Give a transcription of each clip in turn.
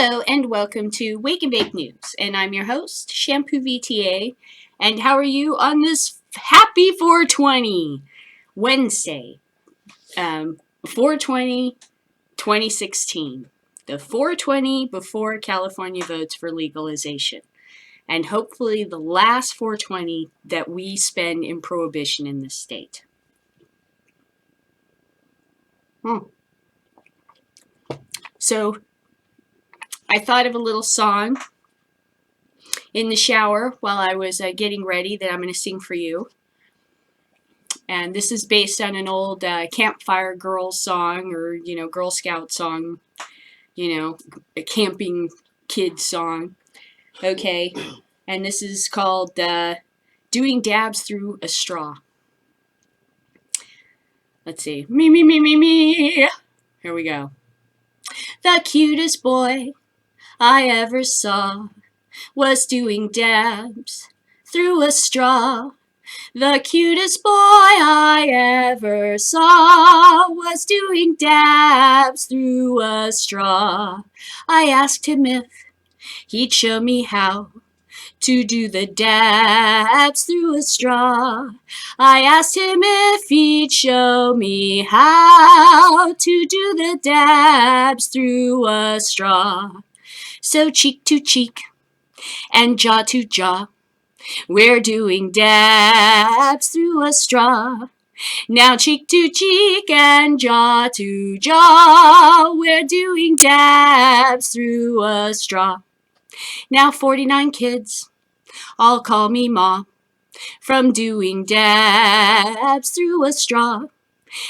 Hello and welcome to Wake and Bake News, and I'm your host, Shampoo VTA. And how are you on this happy 420 Wednesday, 420 2016, the 420 before California votes for legalization, and hopefully the last 420 that we spend in prohibition in this state. So I thought of a little song in the shower while I was getting ready that I'm going to sing for you. And this is based on an old Campfire Girls song, or, Girl Scout song, a camping kid song. Okay. And this is called Doing Dabs Through a Straw. Let's see. Me, me, me, me, me. Here we go. The cutest boy I ever saw was doing dabs through a straw. The cutest boy I ever saw was doing dabs through a straw. I asked him if he'd show me how to do the dabs through a straw. I asked him if he'd show me how to do the dabs through a straw. So cheek to cheek and jaw to jaw, we're doing dabs through a straw. Now cheek to cheek and jaw to jaw, we're doing dabs through a straw. Now 49 kids all call me Ma from doing dabs through a straw.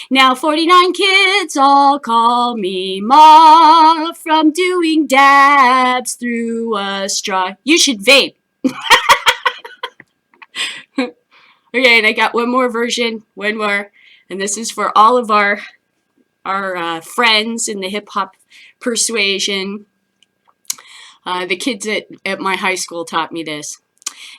Now 49 kids all call me Ma from doing dabs through a straw. You should vape. Okay, and I got one more version, and this is for all of our friends in the hip-hop persuasion. The kids at my high school taught me this.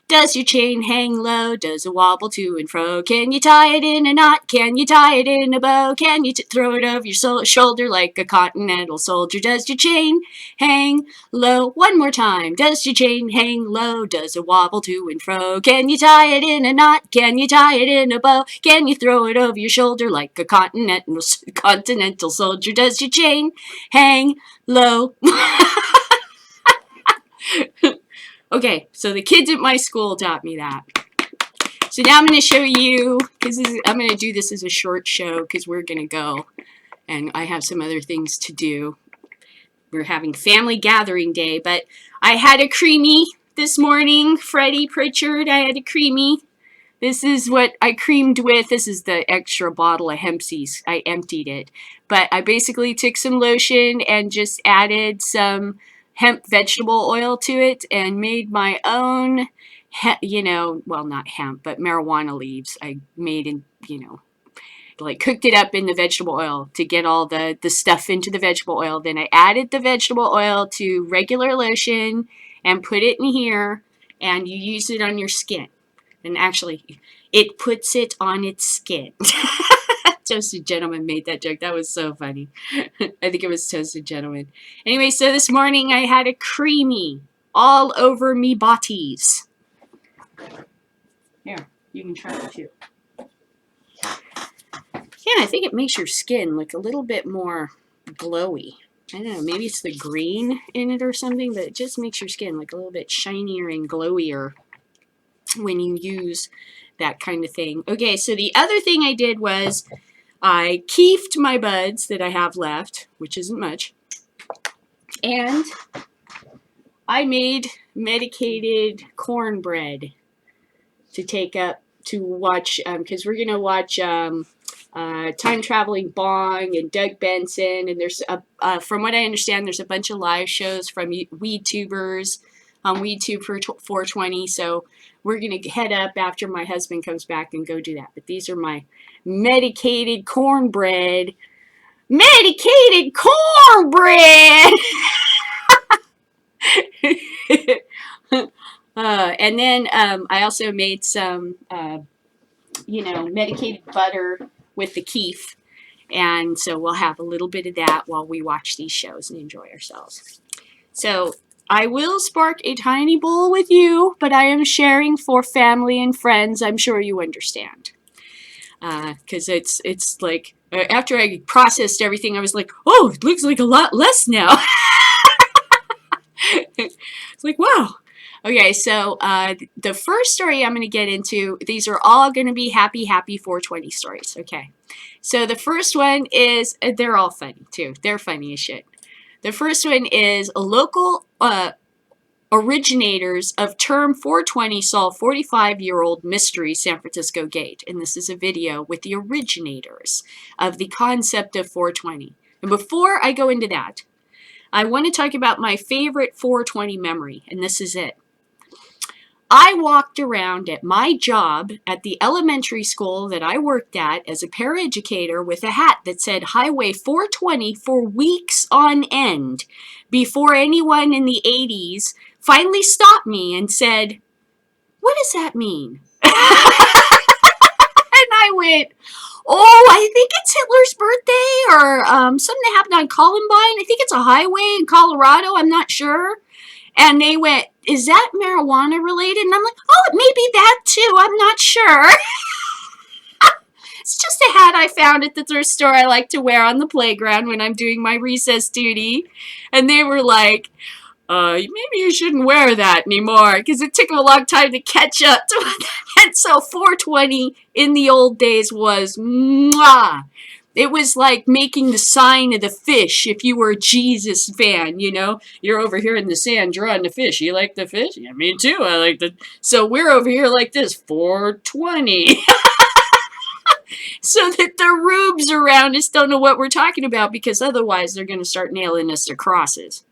Does your chain hang low? Does it wobble to and fro? Can you tie it in a knot? Can you tie it in a bow? Can you throw it over your shoulder like a continental soldier? Does your chain hang low? One more time. Does your chain hang low? Does it wobble to and fro? Can you tie it in a knot? Can you tie it in a bow? Can you throw it over your shoulder like a continental soldier? Does your chain hang low? Okay, so the kids at my school taught me that. So now I'm going to show you, I'm going to do this as a short show because we're going to go, and I have some other things to do. We're having family gathering day, but I had a creamy this morning. Freddie Pritchard, I had a creamy. This is what I creamed with. This is the extra bottle of Hempseas. I emptied it. But I basically took some lotion and just added some hemp vegetable oil to it and made my own, well, not hemp, but marijuana leaves. I made and, like cooked it up in the vegetable oil to get all the stuff into the vegetable oil. Then I added the vegetable oil to regular lotion and put it in here, and you use it on your skin. And actually, it puts it on its skin. Toasted Gentleman made that joke. That was so funny. I think it was Toasted Gentleman. Anyway, so this morning I had a creamy all over me bodies. Here, you can try it too. Yeah, I think it makes your skin look a little bit more glowy. I don't know, maybe it's the green in it or something, but it just makes your skin look a little bit shinier and glowier when you use that kind of thing. Okay, so the other thing I did was I keefed my buds that I have left, which isn't much, and I made medicated cornbread to take up to watch, because we're going to watch Time Traveling Bong and Doug Benson, and there's, from what I understand, there's a bunch of live shows from WeedTubers on WeedTube for 420, so we're going to head up after my husband comes back and go do that. But these are my medicated cornbread. Medicated cornbread! And then I also made some, medicated butter with the keef. And so we'll have a little bit of that while we watch these shows and enjoy ourselves. So I will spark a tiny bowl with you, but I am sharing for family and friends. I'm sure you understand. Because it's like, after I processed everything, I was like, oh, it looks like a lot less now. It's like, wow. Okay, so the first story I'm going to get into, these are all going to be happy 420 stories. Okay, so the first one is, they're all funny too. They're funny as shit. The first one is a local originators of term 420 solve 45-year-old mystery San Francisco gate. And this is a video with the originators of the concept of 420. And before I go into that, I want to talk about my favorite 420 memory, and this is it. I walked around at my job at the elementary school that I worked at as a paraeducator with a hat that said Highway 420 for weeks on end before anyone in the 80s finally stopped me and said, what does that mean? And I went, oh, I think it's Hitler's birthday or something that happened on Columbine. I think it's a highway in Colorado. I'm not sure. And they went, is that marijuana related? And I'm like, oh, it may be that too. I'm not sure. It's just a hat I found at the thrift store I like to wear on the playground when I'm doing my recess duty. And they were like, maybe you shouldn't wear that anymore because it took them a long time to catch up to what that meant. So 420 in the old days was mwah. It was like making the sign of the fish if you were a Jesus fan, you know. You're over here in the sand drawing the fish. You like the fish? Yeah, me too. I like the... So we're over here like this, 420. So that the rubes around us don't know what we're talking about because otherwise they're going to start nailing us to crosses.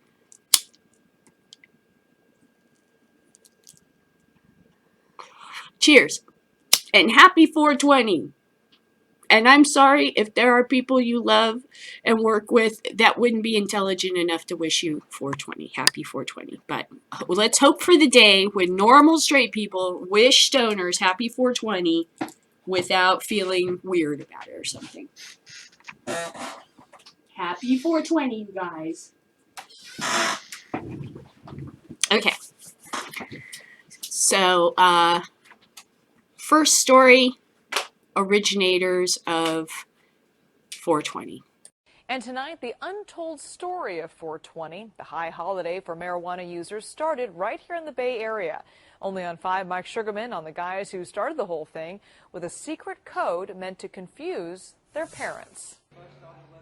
Cheers. And happy 420. And I'm sorry if there are people you love and work with that wouldn't be intelligent enough to wish you 420. Happy 420. But let's hope for the day when normal straight people wish stoners happy 420 without feeling weird about it or something. Happy 420, you guys. Okay. So, first story, originators of 420. And tonight, the untold story of 420, the high holiday for marijuana users, started right here in the Bay Area. Only on 5, Mike Sugarman on the guys who started the whole thing with a secret code meant to confuse their parents.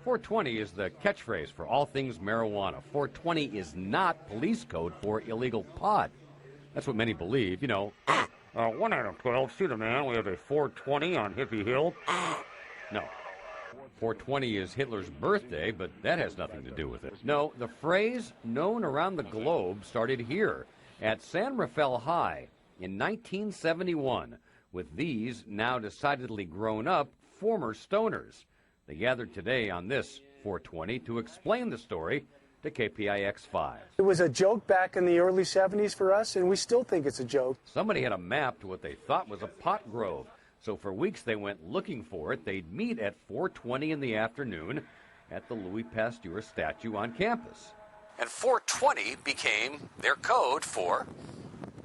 420 is the catchphrase for all things marijuana. 420 is not police code for illegal pot. That's what many believe, you know. 1 out of 12, see the man, we have a 420 on Hippie Hill. No. 420 is Hitler's birthday, but that has nothing to do with it. No, the phrase known around the globe started here at San Rafael High in 1971 with these now decidedly grown up former stoners. They gathered today on this 420 to explain the story to KPIX-5. It was a joke back in the early 70s for us, and we still think it's a joke. Somebody had a map to what they thought was a pot grove. So for weeks they went looking for it. They'd meet at 4:20 in the afternoon at the Louis Pasteur statue on campus. And 420 became their code for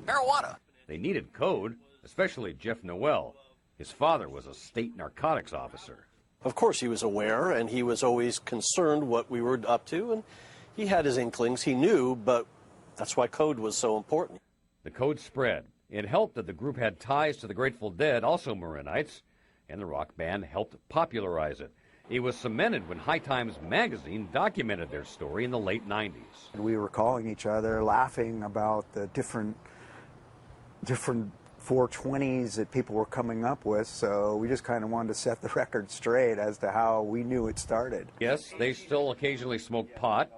marijuana. They needed code, especially Jeff Noel. His father was a state narcotics officer. Of course he was aware, and he was always concerned what we were up to, and he had his inklings. He knew, but that's why code was so important. The code spread. It helped that the group had ties to the Grateful Dead, also Maronites, and the rock band helped popularize it. It was cemented when High Times magazine documented their story in the late 90s. We were calling each other, laughing about the different 420s that people were coming up with, so we just kind of wanted to set the record straight as to how we knew it started. Yes, they still occasionally smoke pot,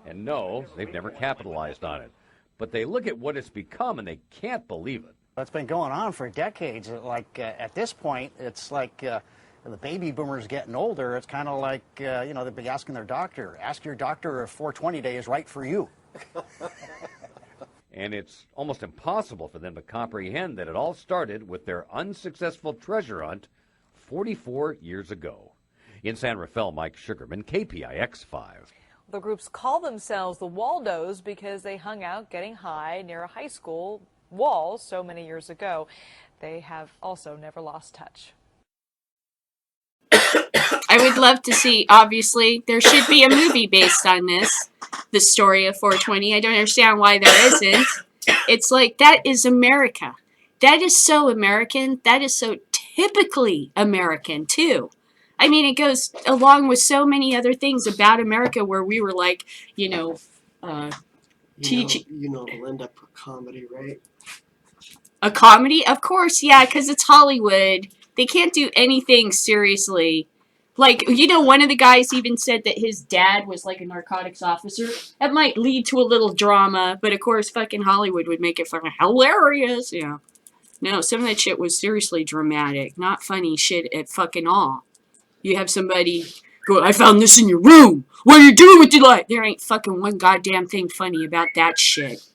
and no, they've never capitalized on it. But they look at what it's become and they can't believe it. It's been going on for decades. Like at this point, it's like the baby boomers getting older. It's kind of like, you know, they'd be asking their doctor, ask your doctor if 420 day is right for you. And it's almost impossible for them to comprehend that it all started with their unsuccessful treasure hunt 44 years ago. In San Rafael, Mike Sugarman, KPIX 5. The groups call themselves the Waldos because they hung out getting high near a high school wall so many years ago. They have also never lost touch. I would love to see, obviously, there should be a movie based on this, the story of 420. I don't understand why there isn't. It's like, that is America. That is so American. That is so typically American, too. I mean, it goes along with so many other things about America where we were like, teaching. It'll end up a comedy, right? A comedy? Of course, yeah, because it's Hollywood. They can't do anything seriously. Like, one of the guys even said that his dad was like a narcotics officer. That might lead to a little drama, but of course, fucking Hollywood would make it fucking hilarious. Yeah. No, some of that shit was seriously dramatic. Not funny shit at fucking all. You have somebody go, I found this in your room. What are you doing with your life? There ain't fucking one goddamn thing funny about that shit.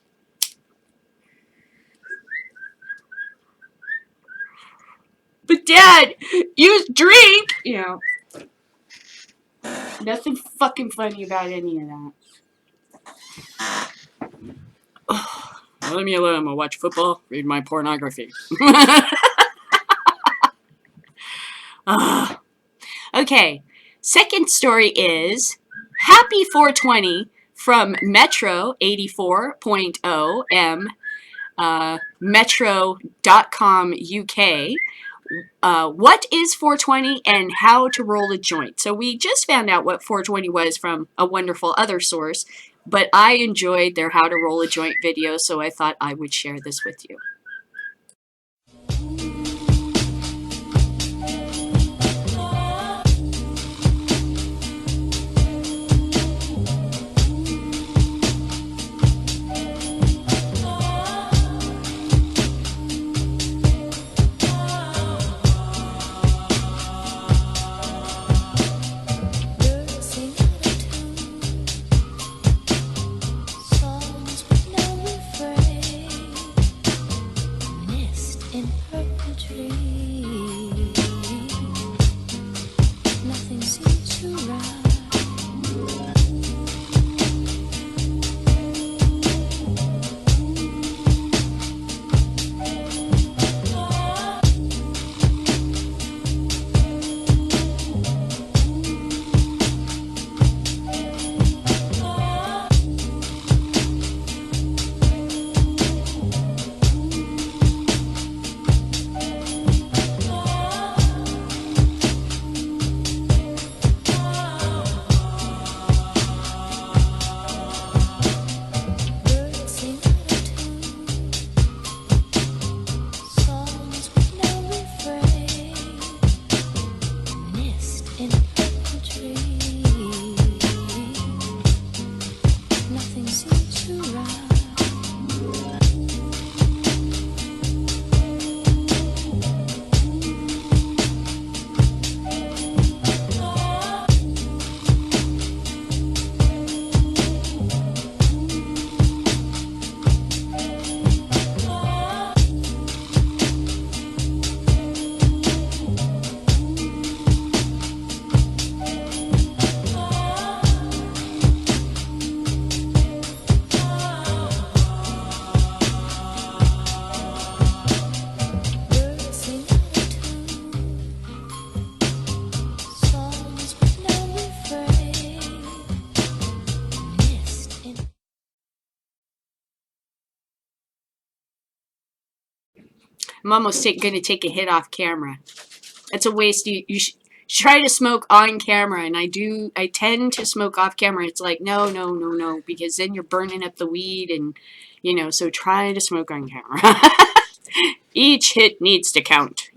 But Dad, you drink! Nothing fucking funny about any of that. Oh, let me alone. I'm gonna watch football, read my pornography. Okay, second story is Happy 420 from Metro 84.0 M, Metro.com UK. What is 420 and how to roll a joint? So we just found out what 420 was from a wonderful other source, but I enjoyed their how to roll a joint video, so I thought I would share this with you. I'm almost going to take a hit off camera. That's a waste. You should try to smoke on camera, and I tend to smoke off camera. It's like, no, because then you're burning up the weed, and, so try to smoke on camera. Each hit needs to count,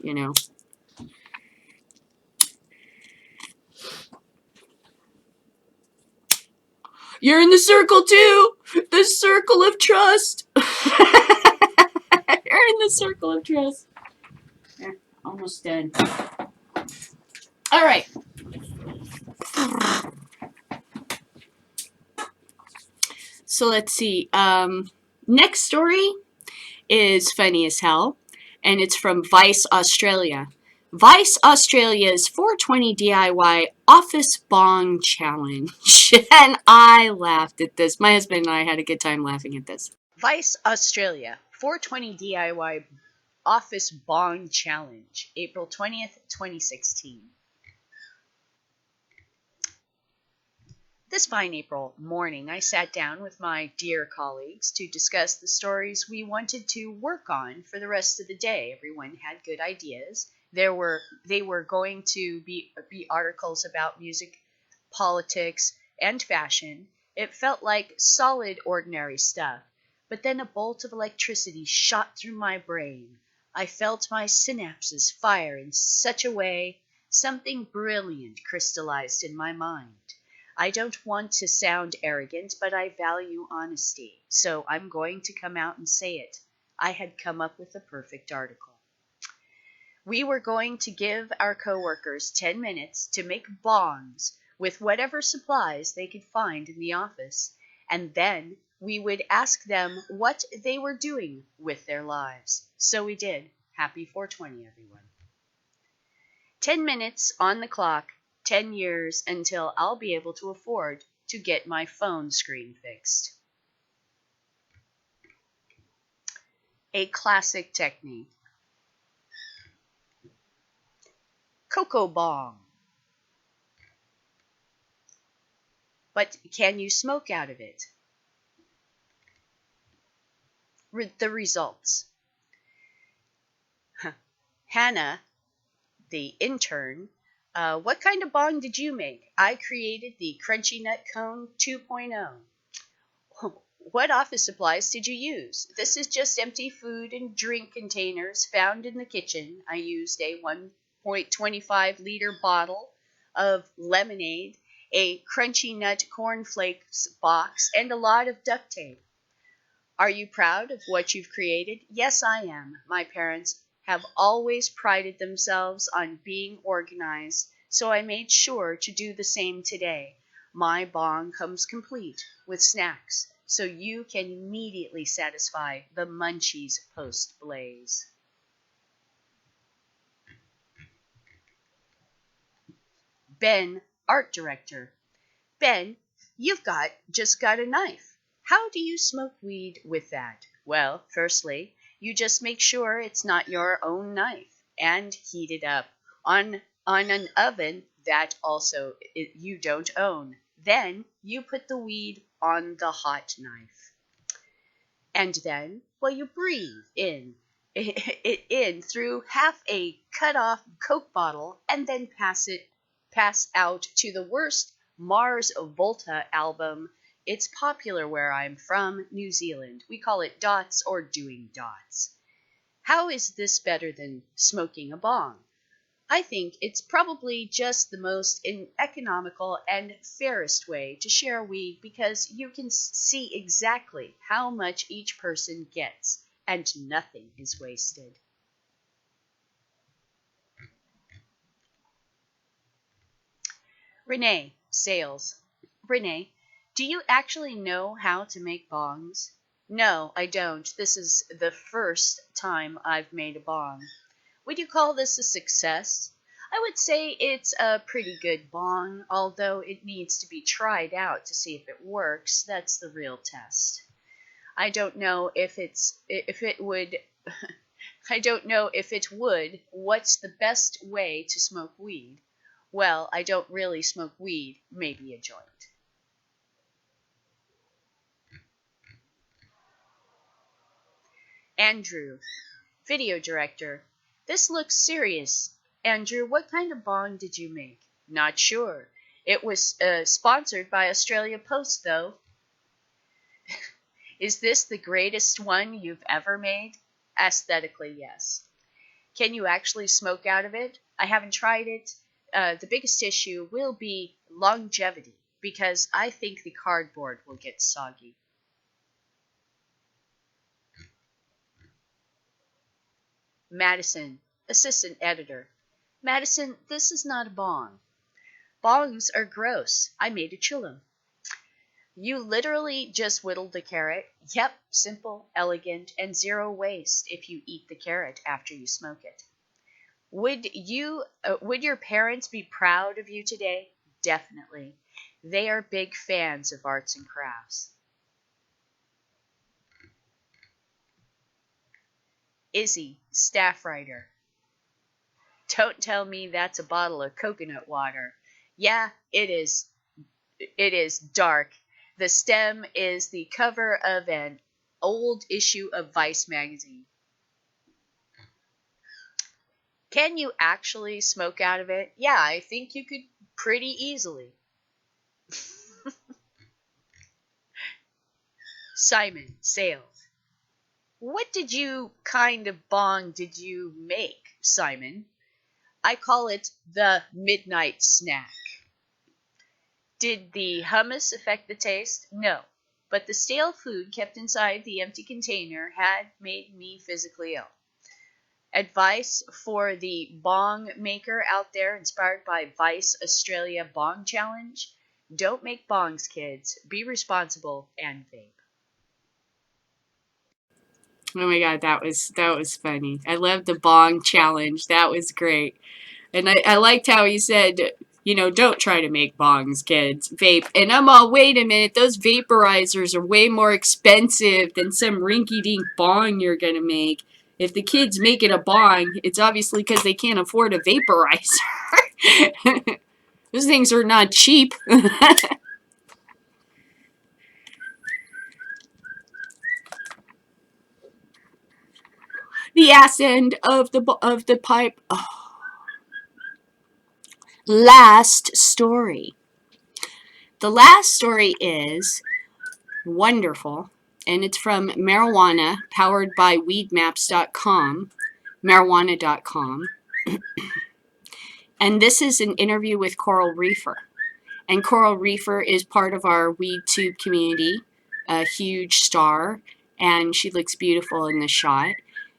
You're in the circle, too! The circle of trust! You're in the circle of trust. Yeah, almost done. All right. So let's see. Next story is funny as hell, and it's from Vice Australia. Vice Australia's 420 DIY Office Bong Challenge. And I laughed at this. My husband and I had a good time laughing at this. Vice Australia 420 DIY Office Bong Challenge, April 20th, 2016. This fine April morning, I sat down with my dear colleagues to discuss the stories we wanted to work on for the rest of the day. Everyone had good ideas. They were going to be articles about music, politics, and fashion. It felt like solid, ordinary stuff. But then a bolt of electricity shot through my brain. I felt my synapses fire in such a way, something brilliant crystallized in my mind. I don't want to sound arrogant, but I value honesty, so I'm going to come out and say it. I had come up with the perfect article. We were going to give our coworkers 10 minutes to make bongs with whatever supplies they could find in the office, and then we would ask them what they were doing with their lives. So we did. Happy 420, everyone. 10 minutes on the clock. 10 years until I'll be able to afford to get my phone screen fixed. A classic technique. Cocoa bong. But can you smoke out of it? The results. Hannah, the intern, what kind of bong did you make? I created the Crunchy Nut Cone 2.0. What office supplies did you use? This is just empty food and drink containers found in the kitchen. I used a 1.25 liter bottle of lemonade, a Crunchy Nut cornflakes box, and a lot of duct tape. Are you proud of what you've created? Yes, I am. My parents have always prided themselves on being organized, so I made sure to do the same today. My bong comes complete with snacks, so you can immediately satisfy the munchies post-blaze. Ben, art director. Ben, you've just got a knife. How do you smoke weed with that? Well, firstly, you just make sure it's not your own knife and heat it up on an oven that also you don't own. Then you put the weed on the hot knife. And then, well, you breathe it in through half a cut off Coke bottle and then pass out to the worst Mars Volta album. It's popular where I'm from, New Zealand. We call it dots or doing dots. How is this better than smoking a bong? I think it's probably just the most economical and fairest way to share weed because you can see exactly how much each person gets and nothing is wasted. Renee, sales. Renee, do you actually know how to make bongs? No, I don't. This is the first time I've made a bong. Would you call this a success? I would say it's a pretty good bong, although it needs to be tried out to see if it works. That's the real test. I don't know if it would. I don't know if it would. What's the best way to smoke weed? Well, I don't really smoke weed, maybe a joint. Andrew, video director. This looks serious. Andrew, what kind of bong did you make? Not sure. It was sponsored by Australia Post, though. Is this the greatest one you've ever made? Aesthetically, yes. Can you actually smoke out of it? I haven't tried it. The biggest issue will be longevity, because I think the cardboard will get soggy. Madison, assistant editor. Madison, this is not a bong. Bongs are gross. I made a chillum. You literally just whittled the carrot. Yep, simple, elegant, and zero waste if you eat the carrot after you smoke it. Would your parents be proud of you today? Definitely. They are big fans of arts and crafts. Izzy, staff writer. Don't tell me that's a bottle of coconut water. Yeah, it is. It is dark. The stem is the cover of an old issue of Vice magazine. Can you actually smoke out of it? Yeah, I think you could pretty easily. Simon, sales. What kind of bong did you make, Simon? I call it the midnight snack. Did the hummus affect the taste? No, but the stale food kept inside the empty container had made me physically ill. Advice for the bong maker out there inspired by Vice Australia Bong Challenge: don't make bongs, kids. Be responsible and vape. Oh my god, that was funny. I love the bong challenge. That was great. And I liked how he said, don't try to make bongs, kids. Vape. And I'm all, wait a minute, those vaporizers are way more expensive than some rinky-dink bong you're gonna make. If the kid's making a bong, it's obviously because they can't afford a vaporizer. Those things are not cheap. The ass end of the pipe. Oh. Last story. The last story is wonderful, and it's from Marijuana, powered by weedmaps.com, marijuana.com. And this is an interview with Coral Reefer. And Coral Reefer is part of our WeedTube community, a huge star, and she looks beautiful in the shot.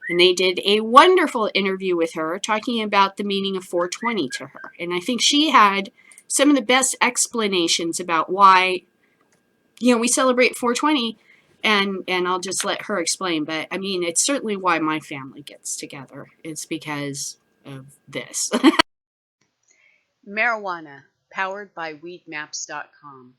And they did a wonderful interview with her talking about the meaning of 420 to her. And I think she had some of the best explanations about why, we celebrate 420, and I'll just let her explain. But I mean, it's certainly why my family gets together. It's because of this. Marijuana, powered by weedmaps.com.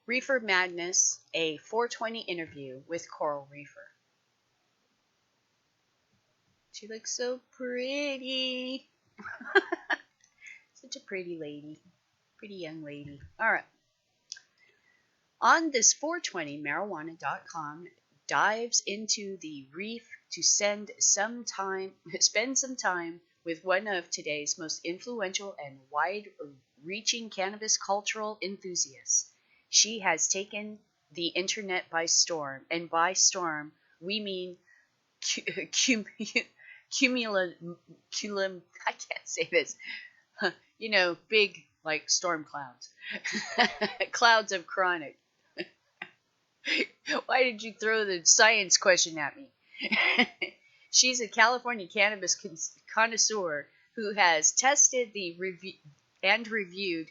Reefer Madness, a 420 interview with Coral Reefer. She looks so pretty. Such a pretty lady. Pretty young lady. All right. On this 420, marijuana.com dives into the reef to spend some time with one of today's most influential and wide-reaching cannabis cultural enthusiasts. She has taken the internet by storm, and by storm we mean I can't say this. Big like storm clouds, clouds of chronic. Why did you throw the science question at me? She's a California cannabis connoisseur who has tested and reviewed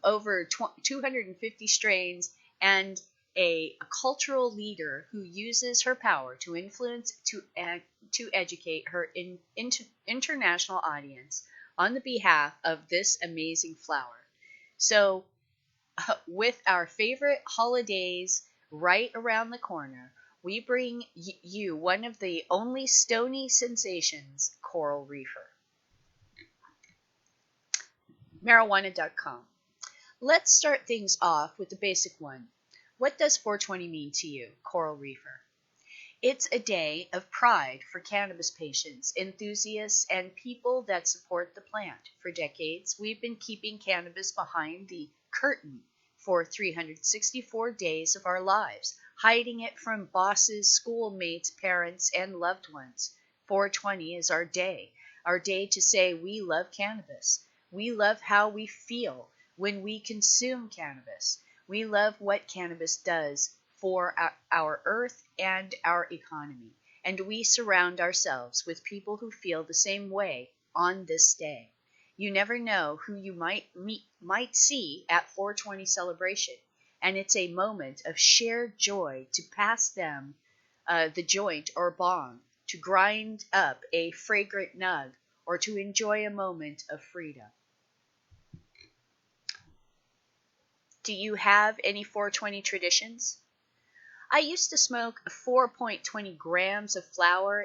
over 250 strains, and a cultural leader who uses her power to influence to educate her international audience on the behalf of this amazing flower. So, with our favorite holidays right around the corner, we bring you one of the only stony sensations, Coral Reefer. Marijuana.com. Let's start things off with the basic one. What does 420 mean to you, Coral Reefer? It's a day of pride for cannabis patients, enthusiasts, and people that support the plant. For decades, we've been keeping cannabis behind the curtain for 364 days of our lives, hiding it from bosses, schoolmates, parents, and loved ones. 420 is our day to say we love cannabis. We love how we feel when we consume cannabis. We love what cannabis does for our earth and our economy. And we surround ourselves with people who feel the same way on this day. You never know who you might see at 420 celebration, and it's a moment of shared joy to pass them the joint or bong, to grind up a fragrant nug, or to enjoy a moment of freedom. Do you have any 420 traditions? I used to smoke 4.20 grams of flower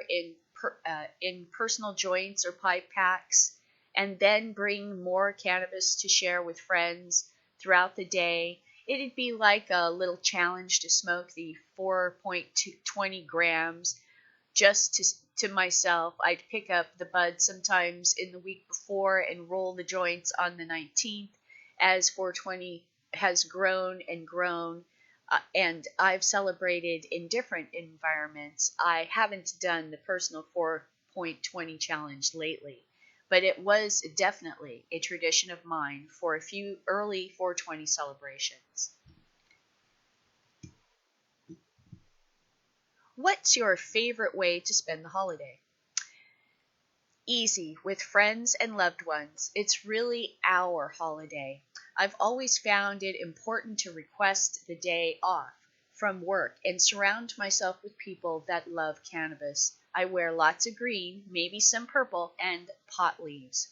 in personal joints or pipe packs, and then bring more cannabis to share with friends throughout the day. It'd be like a little challenge to smoke the 4.20 grams just to myself. I'd pick up the bud sometimes in the week before and roll the joints on the 19th. As 420 has grown and grown, and I've celebrated in different environments, I haven't done the personal 4.20 challenge lately, but it was definitely a tradition of mine for a few early 420 celebrations. What's your favorite way to spend the holiday? Easy, with friends and loved ones. It's really our holiday. I've always found it important to request the day off from work and surround myself with people that love cannabis. I wear lots of green, maybe some purple, and pot leaves.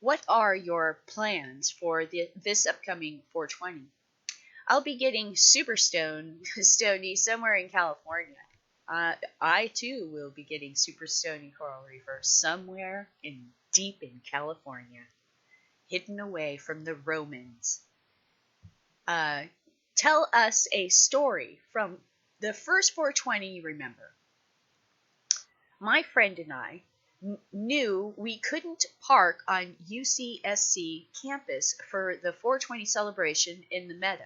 What are your plans for this upcoming 420? I'll be getting super stony somewhere in California. I too will be getting super stony Coral Reefer somewhere deep in California, hidden away from the Romans. Tell us a story from the first 420 you remember. My friend and I knew we couldn't park on UCSC campus for the 420 celebration in the meadow,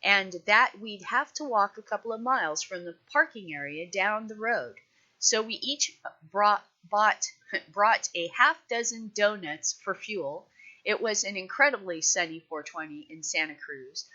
and that we'd have to walk a couple of miles from the parking area down the road. So we each brought a half dozen donuts for fuel. It was an incredibly sunny 420 in Santa Cruz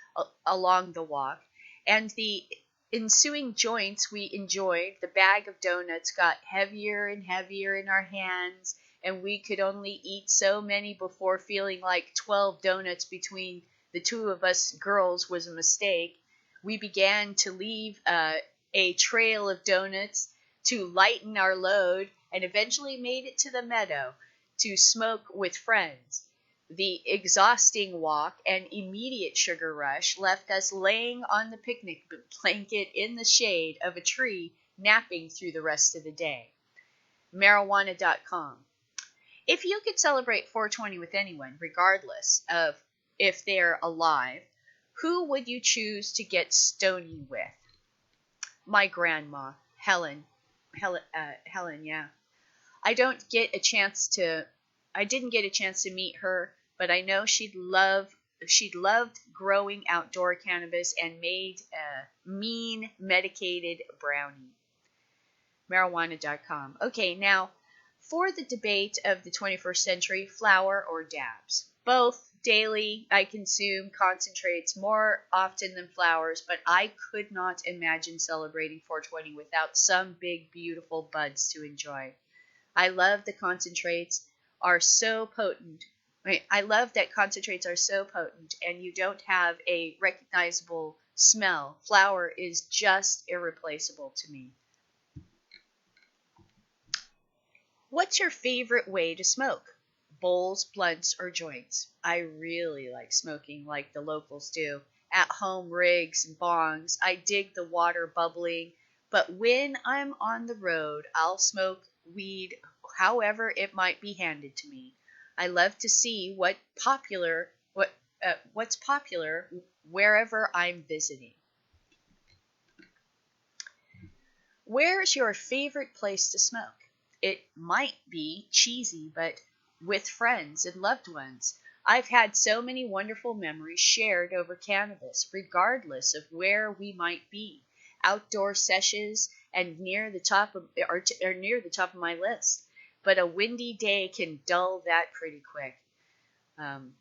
along the walk, and the ensuing joints we enjoyed. The bag of donuts got heavier and heavier in our hands, and we could only eat so many before feeling like 12 donuts between the two of us girls was a mistake. We began to leave a trail of donuts to lighten our load, and eventually made it to the meadow to smoke with friends. The exhausting walk and immediate sugar rush left us laying on the picnic blanket in the shade of a tree, napping through the rest of the day. Marijuana.com. If you could celebrate 420 with anyone, regardless of if they're alive, who would you choose to get stony with? My grandma, Helen, yeah. I didn't get a chance to meet her, but I know she'd loved growing outdoor cannabis and made a mean medicated brownie. Marijuana.com. Okay, now for the debate of the 21st century, flower or dabs. Both. Daily, I consume concentrates more often than flowers, but I could not imagine celebrating 420 without some big, beautiful buds to enjoy. I love that concentrates are so potent. I love that concentrates are so potent, and you don't have a recognizable smell. Flower is just irreplaceable to me. What's your favorite way to smoke? Bowls, blunts, or joints? I really like smoking like the locals do. At-home rigs and bongs. I dig the water bubbling, but when I'm on the road, I'll smoke weed however it might be handed to me. I love to see what's popular wherever I'm visiting. Where's your favorite place to smoke? It might be cheesy, but with friends and loved ones. I've had so many wonderful memories shared over cannabis, regardless of where we might be. Outdoor sessions and near the top of my list. But a windy day can dull that pretty quick.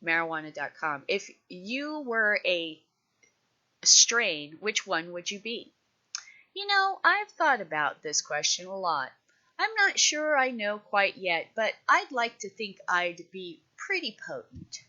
Marijuana.com. If you were a strain, which one would you be? You know, I've thought about this question a lot. I'm not sure I know quite yet, but I'd like to think I'd be pretty potent.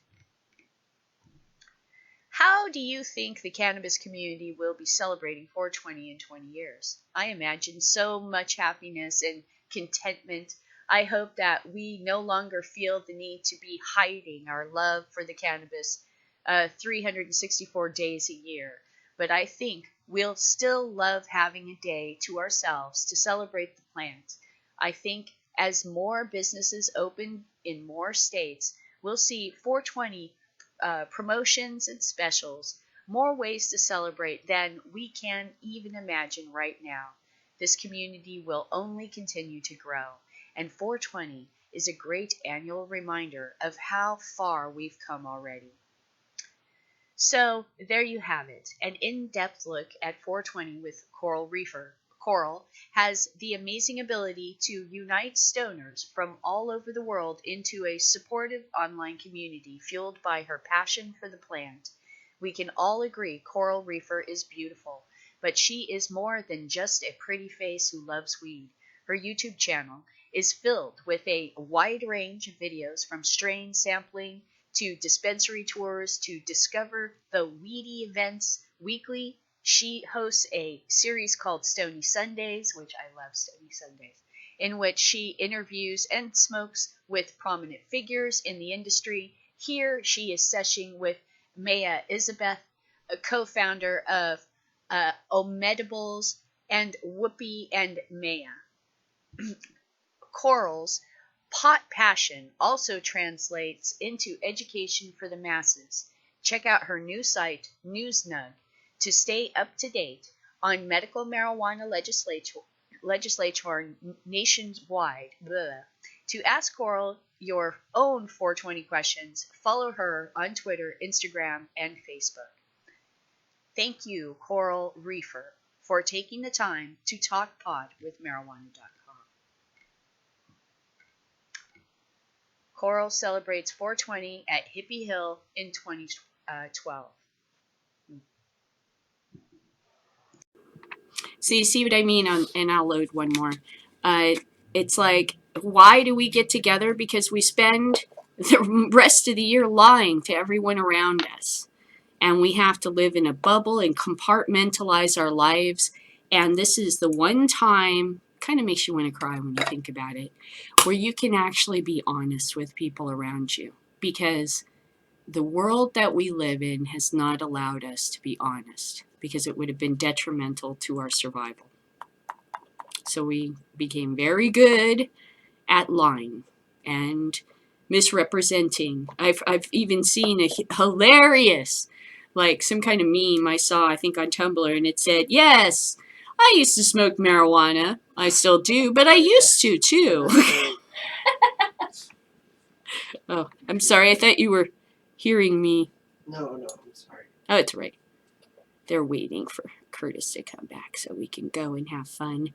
How do you think the cannabis community will be celebrating 420 in 20 years? I imagine so much happiness and contentment. I hope that we no longer feel the need to be hiding our love for the cannabis 364 days a year. But I think we'll still love having a day to ourselves to celebrate the plant. I think as more businesses open in more states, we'll see 420 promotions and specials, more ways to celebrate than we can even imagine right now. This community will only continue to grow, and 420 is a great annual reminder of how far we've come already. So, there you have it, an in-depth look at 420 with Coral Reefer. Coral has the amazing ability to unite stoners from all over the world into a supportive online community fueled by her passion for the plant. We can all agree Coral Reefer is beautiful, but she is more than just a pretty face who loves weed. Her YouTube channel is filled with a wide range of videos from strain sampling to dispensary tours to discover the weedy events weekly. She hosts a series called Stony Sundays, which I love Stony Sundays, in which she interviews and smokes with prominent figures in the industry. Here she is seshing with Maya Isabeth, a co-founder of Omedibles, and Whoopi and Maya. Coral's pot passion also translates into education for the masses. Check out her new site, NewsNug, to stay up to date on medical marijuana legislature nationwide. Blah. To ask Coral your own 420 questions, follow her on Twitter, Instagram, and Facebook. Thank you, Coral Reefer, for taking the time to talk pot with marijuana.com. Coral celebrates 420 at Hippie Hill in 2012. So you see what I mean? And I'll load one more. It's like, why do we get together? Because we spend the rest of the year lying to everyone around us. And we have to live in a bubble and compartmentalize our lives. And this is the one time, kind of makes you want to cry when you think about it, where you can actually be honest with people around you. Because the world that we live in has not allowed us to be honest, because it would have been detrimental to our survival. So we became very good at lying and misrepresenting. I've even seen a hilarious, like some kind of meme I saw, I think on Tumblr, and it said, yes, I used to smoke marijuana. I still do, but I used to too. Oh, I'm sorry. I thought you were hearing me. No, I'm sorry. Oh, it's right. They're waiting for Curtis to come back so we can go and have fun.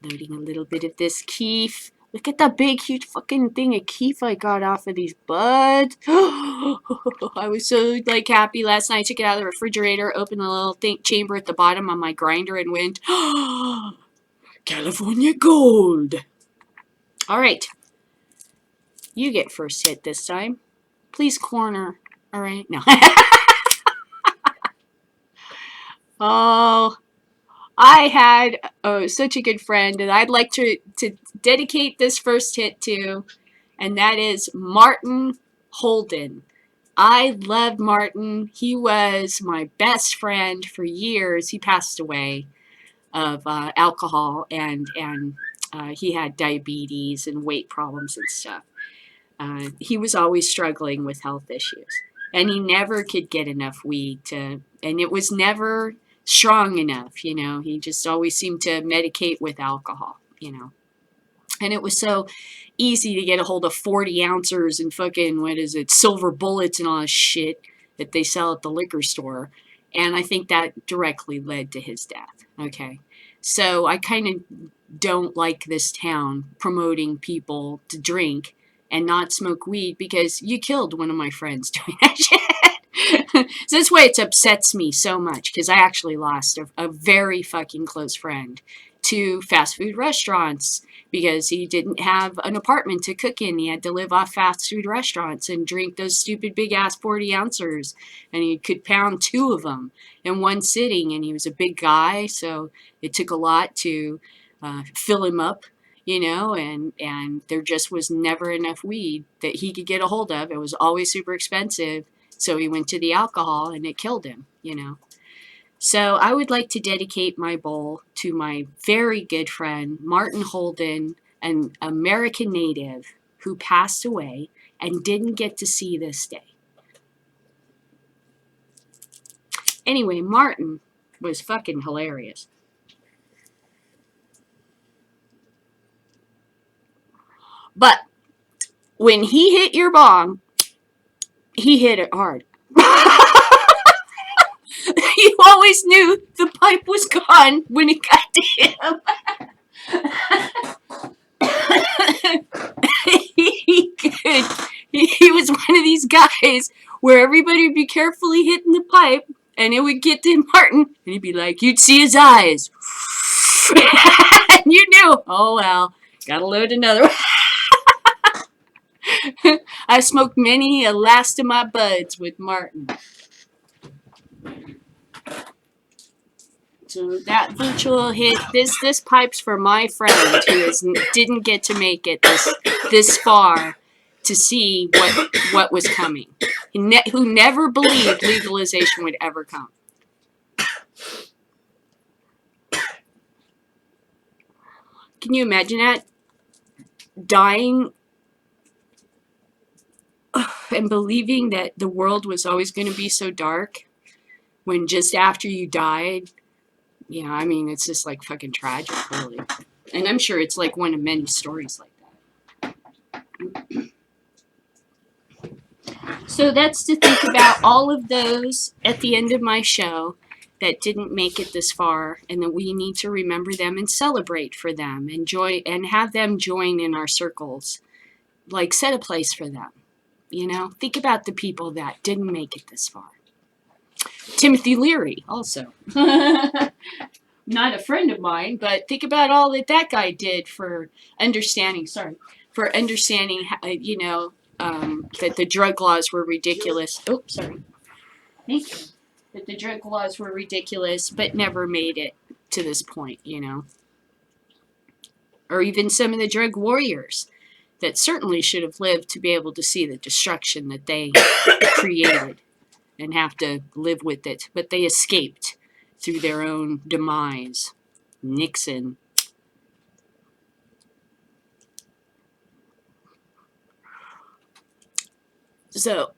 Loading a little bit of this keef. Look at that big, huge fucking thing of keef I got off of these buds. I was so happy last night. I took it out of the refrigerator, opened the little chamber at the bottom on my grinder, and went, California gold. All right. You get first hit this time. Please corner. All right. No. Oh, I had such a good friend that I'd like to dedicate this first hit to, and that is Martin Holden. I loved Martin. He was my best friend for years. He passed away of alcohol, and he had diabetes and weight problems and stuff. He was always struggling with health issues, and he never could get enough weed and it was never strong enough, you know. He just always seemed to medicate with alcohol, you know. And it was so easy to get a hold of 40 ounces and fucking, silver bullets and all this shit that they sell at the liquor store. And I think that directly led to his death. Okay. So I kind of don't like this town promoting people to drink and not smoke weed, because you killed one of my friends doing that shit. So that's why it upsets me so much, because I actually lost a very fucking close friend to fast food restaurants because he didn't have an apartment to cook in. He had to live off fast food restaurants and drink those stupid big ass 40 ounces. And he could pound 2 of them in one sitting. And he was a big guy, so it took a lot to fill him up, you know, and there just was never enough weed that he could get a hold of. It was always super expensive. So he went to the alcohol and it killed him, you know. So I would like to dedicate my bowl to my very good friend, Martin Holden, an American native who passed away and didn't get to see this day. Anyway, Martin was fucking hilarious. But when he hit your bong, he hit it hard. You always knew the pipe was gone when it got to him. He was one of these guys where everybody would be carefully hitting the pipe, and it would get to Martin, and he'd be like, you'd see his eyes. And you knew, oh well, gotta load another one. I smoked many a last of my buds with Martin. So that virtual hit, this pipe's for my friend who didn't get to make it this far to see what was coming. Who never believed legalization would ever come. Can you imagine that? Dying and believing that the world was always going to be so dark when just after you died, you know, I mean, it's just like fucking tragic, really. And I'm sure it's like one of many stories like that. So that's to think about all of those at the end of my show that didn't make it this far, and that we need to remember them and celebrate for them, and have them join in our circles. Like, set a place for them. You know, think about the people that didn't make it this far. Timothy Leary, also. Not a friend of mine, but think about all that guy did for understanding, you know, that the drug laws were ridiculous. Oh, sorry. Thank you. That the drug laws were ridiculous, but never made it to this point, you know. Or even some of the drug warriors that certainly should have lived to be able to see the destruction that they created and have to live with it. But they escaped through their own demise. Nixon. So,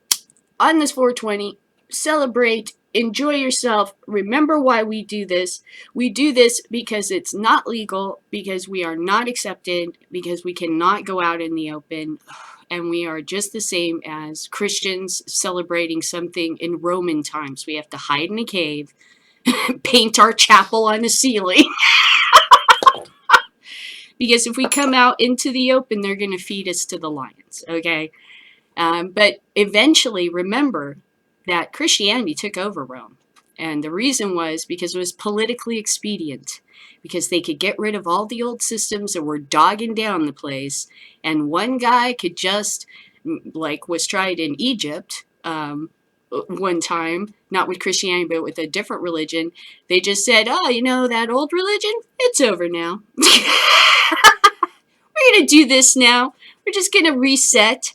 on this 420, celebrate, enjoy yourself, remember why we do this. We do this because it's not legal, because we are not accepted, because we cannot go out in the open, and we are just the same as Christians celebrating something in Roman times. We have to hide in a cave, paint our chapel on the ceiling. Because if we come out into the open, they're going to feed us to the lions, okay? But eventually, remember that Christianity took over Rome. And the reason was because it was politically expedient. Because they could get rid of all the old systems that were dogging down the place. And one guy could just, like was tried in Egypt one time, not with Christianity, but with a different religion. They just said, oh, you know, that old religion, it's over now. We're going to do this now. We're just going to reset.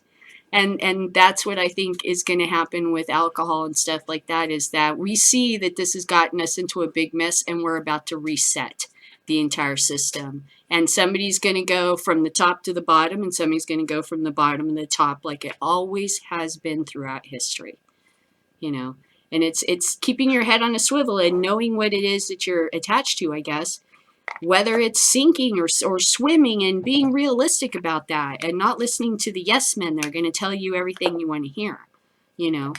And that's what I think is going to happen with alcohol and stuff like that, is that we see that this has gotten us into a big mess and we're about to reset the entire system. And somebody's going to go from the top to the bottom, and somebody's going to go from the bottom to the top, like it always has been throughout history. You know, and it's keeping your head on a swivel and knowing what it is that you're attached to, I guess. Whether it's sinking or swimming, and being realistic about that and not listening to the yes men. They're going to tell you everything you want to hear. You know,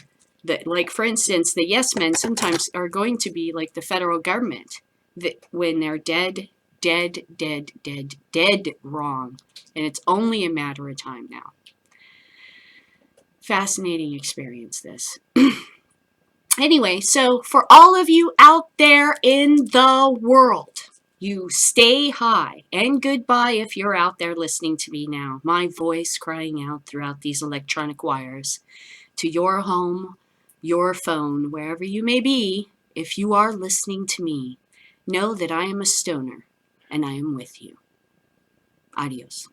that, like, for instance, the yes men sometimes are going to be like the federal government, that when they're dead wrong. And it's only a matter of time now. Fascinating experience, this. Anyway, so for all of you out there in the world, You stay high, and goodbye if you're out there listening to me now. My voice crying out throughout these electronic wires to your home, your phone, wherever you may be. If you are listening to me, know that I am a stoner and I am with you. Adios.